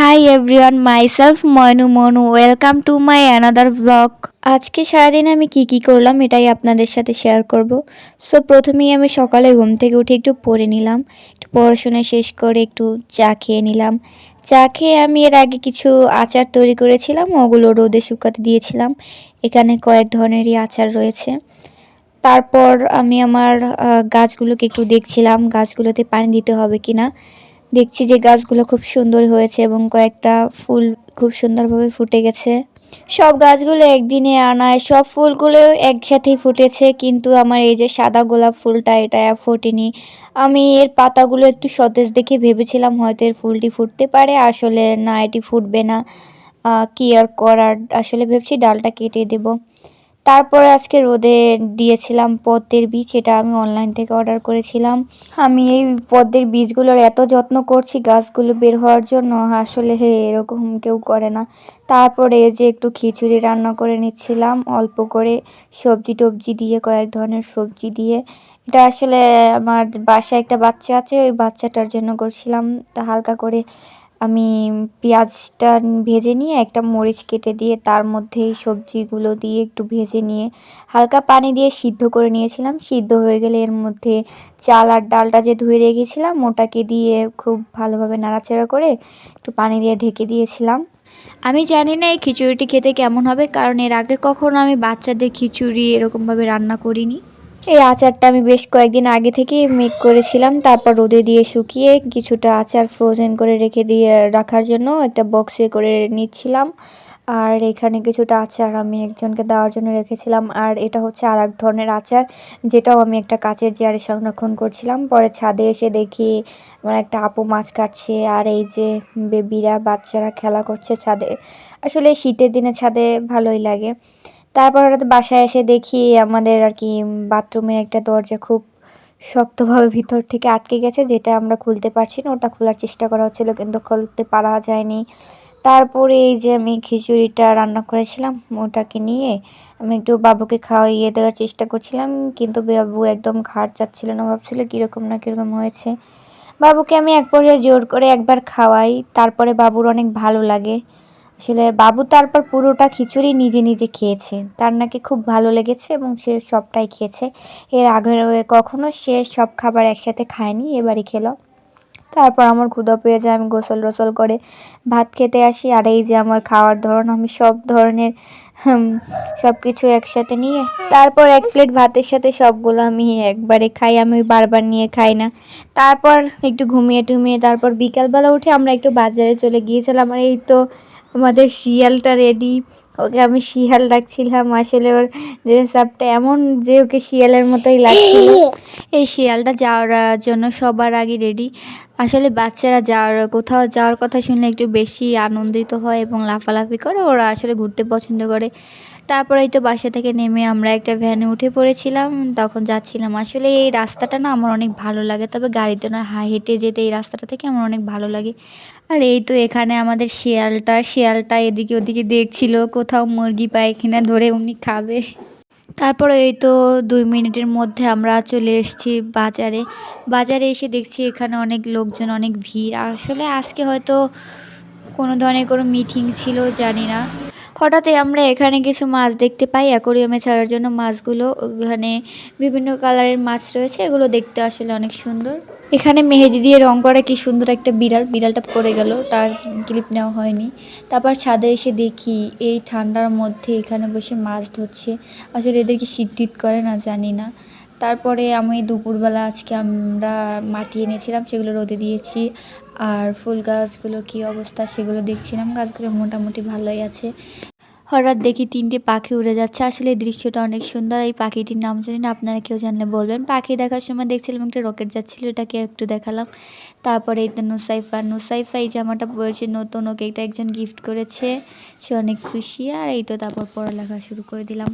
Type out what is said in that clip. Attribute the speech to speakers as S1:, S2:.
S1: High everyone, myself Moynu Monu. Welcome to my another blog. আজকে সারাদিন আমি কি করলাম এটাই আপনাদের সাথে শেয়ার করব। সো প্রথমেই আমি সকালে ঘুম থেকে উঠে একটু পড়ে নিলাম, একটু পড়াশোনা শেষ করে একটু চা খেয়ে নিলাম। চা খেয়ে আমি এর আগে কিছু আচার তৈরি করেছিলাম, ওগুলো রোদে শুকাতে দিয়েছিলাম। এখানে কয়েক ধরনেরই আচার রয়েছে। তারপর আমি আমার গাছগুলোকে একটু দেখছিলাম, গাছগুলোতে পানি দিতে হবে কিনা। দেখছি যে গাছগুলো খুব সুন্দর হয়েছে এবং কয়েকটা ফুল খুব সুন্দরভাবে ফুটে গেছে। সব গাছগুলো একদিনে আনায় সব ফুলগুলো একসাথেই ফুটেছে, কিন্তু আমার এই যে সাদা গোলাপ ফুলটা এটা ফোটেনি। আমি এর পাতাগুলো একটু সতেজ দেখে ভেবেছিলাম হয়তো এর ফুলটি ফুটতে পারে, আসলে না, এটি ফুটবে না। কি আর করার, আসলে ভেবেছি ডালটা কেটে দেব। তারপরে আজকে রোদে দিয়েছিলাম পদ্মের বীজ, এটা আমি অনলাইন থেকে অর্ডার করেছিলাম। আমি এই পদ্মের বীজগুলোর এত যত্ন করছি গাছগুলো বের হওয়ার জন্য, আসলে এরকম কেউ করে না। তারপরে এই যে একটু খিচুড়ি রান্না করে নিচ্ছিলাম অল্প করে, সবজি টবজি দিয়ে, কয়েক ধরনের সবজি দিয়ে। এটা আসলে আমার বাসায় একটা বাচ্চা আছে, ওই বাচ্চাটার জন্য করছিলাম। তা হালকা করে আমি পেঁয়াজটা ভেজে নিয়ে একটা মরিচ কেটে দিয়ে তার মধ্যে এই সবজিগুলো দিয়ে একটু ভেজে নিয়ে হালকা পানি দিয়ে সিদ্ধ করে নিয়েছিলাম। সিদ্ধ হয়ে গেলে এর মধ্যে চাল আর ডালটা যে ধুয়ে রেখেছিলাম ওটাকে দিয়ে খুব ভালোভাবে নাড়াচাড়া করে একটু পানি দিয়ে ঢেকে দিয়েছিলাম। আমি জানি না এই খিচুড়িটি খেতে কেমন হবে, কারণ এর আগে কখনো আমি বাচ্চাদের খিচুড়ি এরকমভাবে রান্না করিনি। এই আচারটা আমি বেশ কয়েকদিন আগে থেকেই মেক করেছিলাম, তারপর রোদে দিয়ে শুকিয়ে কিছুটা আচার ফ্রোজেন করে রেখে দিয়ে রাখার জন্য একটা বক্সে করে নিচ্ছিলাম। আর এখানে কিছুটা আচার আমি একজনকে দেওয়ার জন্য রেখেছিলাম। আর এটা হচ্ছে আর এক ধরনের আচার, যেটাও আমি একটা কাচের জারে সংরক্ষণ করছিলাম। পরে ছাদে এসে দেখি আমার একটা আপু মাছ কাটছে, আর এই যে বেবিরা বাচ্চারা খেলা করছে ছাদে। আসলে শীতের দিনে ছাদে ভালোই লাগে। তারপর বাসায় এসে দেখি আমাদের আর কি বাথরুমের একটা দরজা খুব শক্তভাবে ভিতর থেকে আটকে গেছে, যেটা আমরা খুলতে পারছি না। ওটা খোলার চেষ্টা করা হচ্ছিল কিন্তু খুলতে পারা যায়নি। তারপরে এই যে আমি খিচুড়িটা রান্না করেছিলাম ওটাকে নিয়ে আমি একটু বাবুকে খাওয়াইয়ে দেওয়ার চেষ্টা করছিলাম, কিন্তু বাবু একদম ঘাট যাচ্ছিল না, ভাবছিল কীরকম না কীরকম হয়েছে। বাবুকে আমি এক পর্যায়ে জোর করে একবার খাওয়াই, তারপরে বাবুর অনেক ভালো লাগে। আসলে বাবু তারপর পুরোটা খিচুড়ি নিজে নিজে খেয়েছে, তার নাকি খুব ভালো লেগেছে এবং সে সবটাই খেয়েছে। এর আগে কখনো সে সব খাবার একসাথে খায়নি, এবারই খেলো। তারপর আমার ক্ষুধা পেয়ে যায়, আমি গোসল টোসল করে ভাত খেতে আসি। আর এই যে আমার খাওয়ার ধরন, আমি সব ধরনের সব কিছু একসাথে নিয়ে তারপর এক প্লেট ভাতের সাথে সবগুলো আমি একবারে খাই, আমি বারবার নিয়ে খাই না। তারপর একটু ঘুমিয়ে টুমিয়ে তারপর বিকালবেলা উঠে আমরা একটু বাজারে চলে গিয়েছিলাম। আর এই তো আমাদের শিয়ালটা রেডি, ওকে আমি শিয়াল ডাকছিলাম, আসলে ওর ড্রেস আপটা এমন যে ওকে শিয়ালের মতোই লাগছিল। এই শিয়ালটা যাওয়ার জন্য সবার আগে রেডি। আসলে বাচ্চারা কোথাও যাওয়ার কথা শুনলে একটু বেশি আনন্দিত হয় এবং লাফালাফি করে, ওরা আসলে ঘুরতে পছন্দ করে। তারপরে এই তো বাসা থেকে নেমে আমরা একটা ভ্যানে উঠে পড়েছিলাম, তখন যাচ্ছিলাম। আসলে এই রাস্তাটা না আমার অনেক ভালো লাগে, তবে গাড়িতে না, হেঁটে যেতে এই রাস্তাটা থেকে আমার অনেক ভালো লাগে। আর এই তো এখানে আমাদের শিয়ালটা এদিকে ওদিকে দেখছিল কোথাও মুরগি পায় কিনা, ধরে উনি খাবে। তারপরে এই তো 2 মিনিটের মধ্যে আমরা চলে এসেছি বাজারে। বাজারে এসে দেখছি এখানে অনেক লোকজন, অনেক ভিড়। আসলে আজকে হয়তো কোনো ধরনের কোনো মিটিং ছিল, জানি না। হঠাৎই আমরা এখানে কিছু মাছ দেখতে পাই অ্যাকোরিয়ামে ছাড়ার জন্য। মাছগুলো ওখানে বিভিন্ন কালারের মাছ রয়েছে, এগুলো দেখতে আসলে অনেক সুন্দর। এখানে মেহেদি দিয়ে রং করা কি সুন্দর একটা বিড়ালটা পড়ে গেল, তার ক্লিপ নেওয়া হয়নি। তারপর ছাদে এসে দেখি এই ঠান্ডার মধ্যে এখানে বসে মাছ ধরছে। আসলে এদের কি শীত টিত করে না, জানি না। তারপরে আমি দুপুরবেলা আজকে আমরা মাটি এনেছিলাম, সেগুলো রোদে দিয়েছি। আর ফুল গাছগুলোর কী অবস্থা সেগুলো দেখছিলাম, গাছগুলো মোটামুটি ভালোই আছে। হঠাৎ দেখি 3টে পাখি উড়ে যাচ্ছে, আসলে এই দৃশ্যটা অনেক সুন্দর। এই পাখিটির নাম জানি না, আপনারা কেউ জানলে বলবেন। পাখি দেখার সময় দেখছিলাম একটা রকেট যাচ্ছিল, এটাকে একটু দেখালাম। তারপরে এই তো নুসাইফা এই জামাটা পরেছে নতুন, ওকে এটা একজন গিফট করেছে, সে অনেক খুশি। আর এই তো তারপর পড়ালেখা শুরু করে দিলাম।